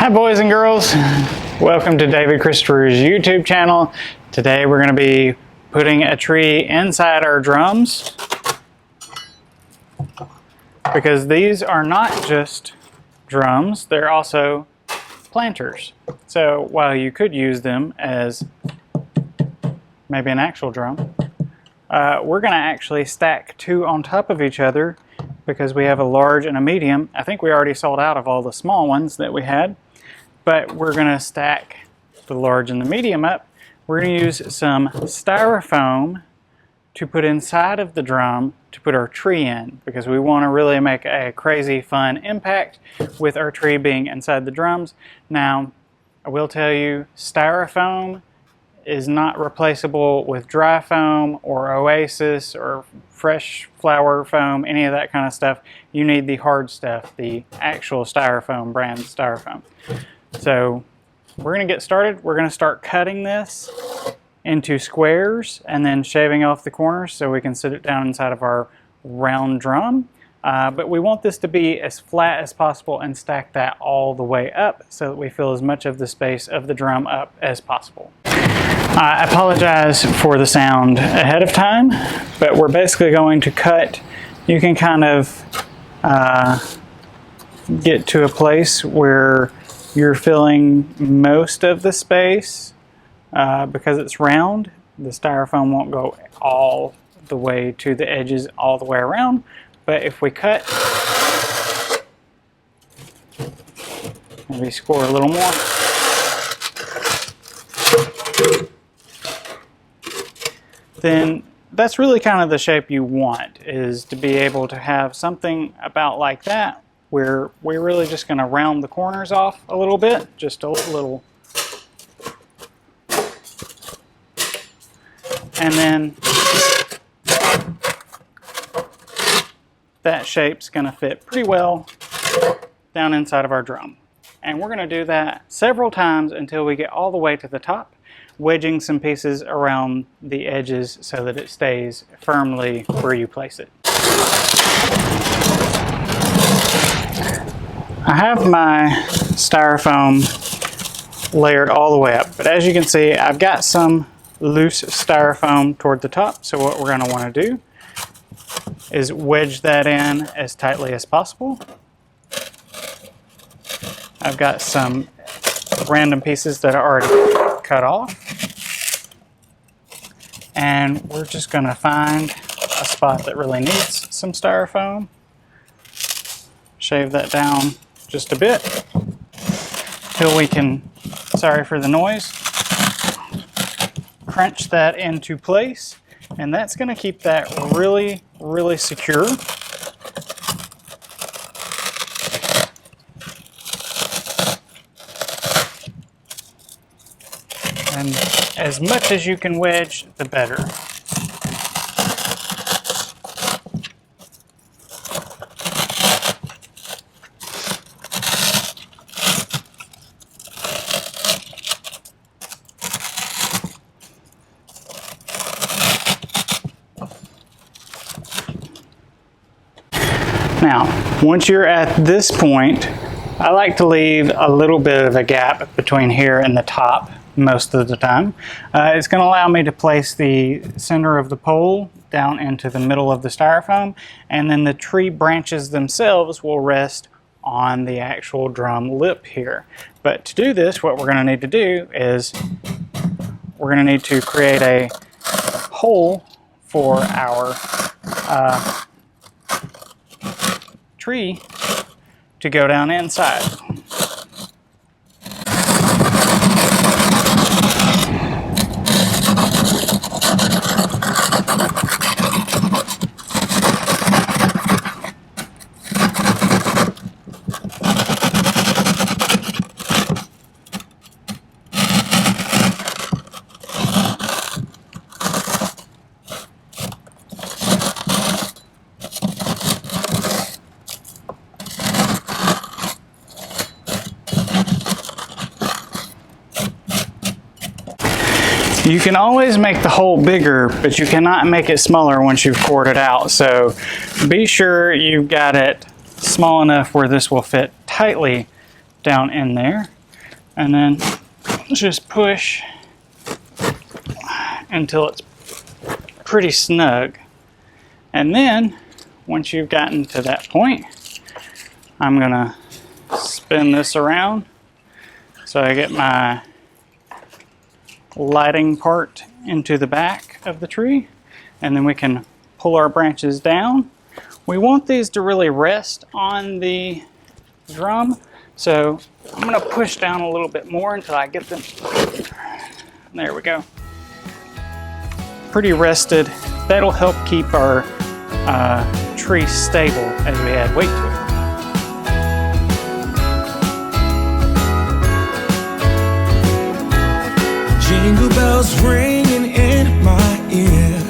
Hi boys and girls, welcome to David Christopher's YouTube channel. Today we're going to be putting a tree inside our drums because these are not just drums, they're also planters. So while you could use them as maybe an actual drum, we're going to actually stack two on top of each other because we have a large and a medium. I think we already sold out of all the small ones that we had, but we're going to stack the large and the medium up. We're going to use some styrofoam to put inside of the drum to put our tree in because we want to really make a crazy fun impact with our tree being inside the drums. Now, I will tell you, styrofoam is not replaceable with dry foam or Oasis or fresh flower foam, any of that kind of stuff. You need the hard stuff, the actual styrofoam brand styrofoam. So we're going to get started. We're going to start cutting this into squares and then shaving off the corners so we can sit it down inside of our round drum. But we want this to be as flat as possible and stack that all the way up so that we fill as much of the space of the drum up as possible. I apologize for the sound ahead of time, but we're basically going to cut. You can kind of get to a place where you're filling most of the space because it's round. The styrofoam won't go all the way to the edges all the way around, but if we cut, maybe score a little more. Then that's really kind of the shape you want, is to be able to have something about like that where we're really just going to round the corners off a little bit, just a little. And then that shape's going to fit pretty well down inside of our drum. And we're going to do that several times until we get all the way to the top, wedging some pieces around the edges so that it stays firmly where you place it. I have my styrofoam layered all the way up, but as you can see, I've got some loose styrofoam toward the top. So what we're going to want to do is wedge that in as tightly as possible. I've got some random pieces that are already cut off, and we're just going to find a spot that really needs some styrofoam, shave that down just a bit till we can, sorry for the noise, crunch that into place, and that's going to keep that really, really secure. And as much as you can wedge, the better. Now, once you're at this point, I like to leave a little bit of a gap between here and the top most of the time. It's going to allow me to place the center of the pole down into the middle of the styrofoam, and then the tree branches themselves will rest on the actual drum lip here. But to do this, what we're going to need to do is we're going to need to create a hole for our tree to go down inside. You can always make the hole bigger, but you cannot make it smaller once you've cored it out. So be sure you've got it small enough where this will fit tightly down in there. And then just push until it's pretty snug. And then, once you've gotten to that point, I'm gonna spin this around so I get my lighting part into the back of the tree, and then we can pull our branches down. We want these to really rest on the drum, so I'm gonna push down a little bit more until I get them. There we go. Pretty rested. That'll help keep our tree stable as we add weight to it. Jingle bells ringing in my ear.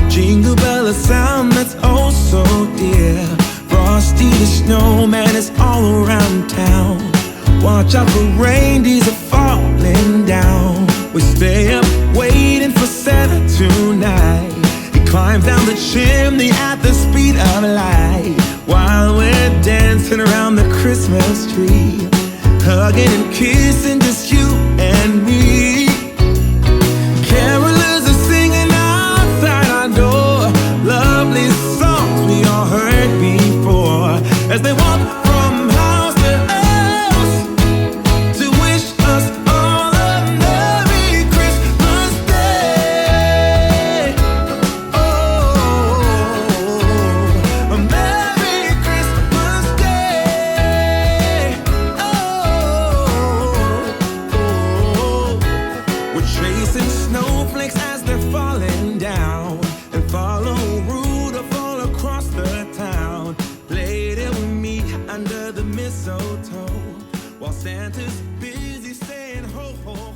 Jingle bell, a sound that's oh so dear. Frosty the snowman is all around town. Watch out for reindeers are falling down. We stay up waiting for Santa tonight. He climbs down the chimney at the speed of light, while we're dancing around the Christmas tree, hugging and kissing just you and me. Carolers are singing outside our door, lovely songs we all heard before, as they walk from house to house to wish us all a Merry Christmas Day. Oh, a Merry Christmas Day. Oh, we're chasing snowflakes as they're falling down, and follow Rudolph all across the town. Later we meet under the mistletoe, while Santa's busy saying ho ho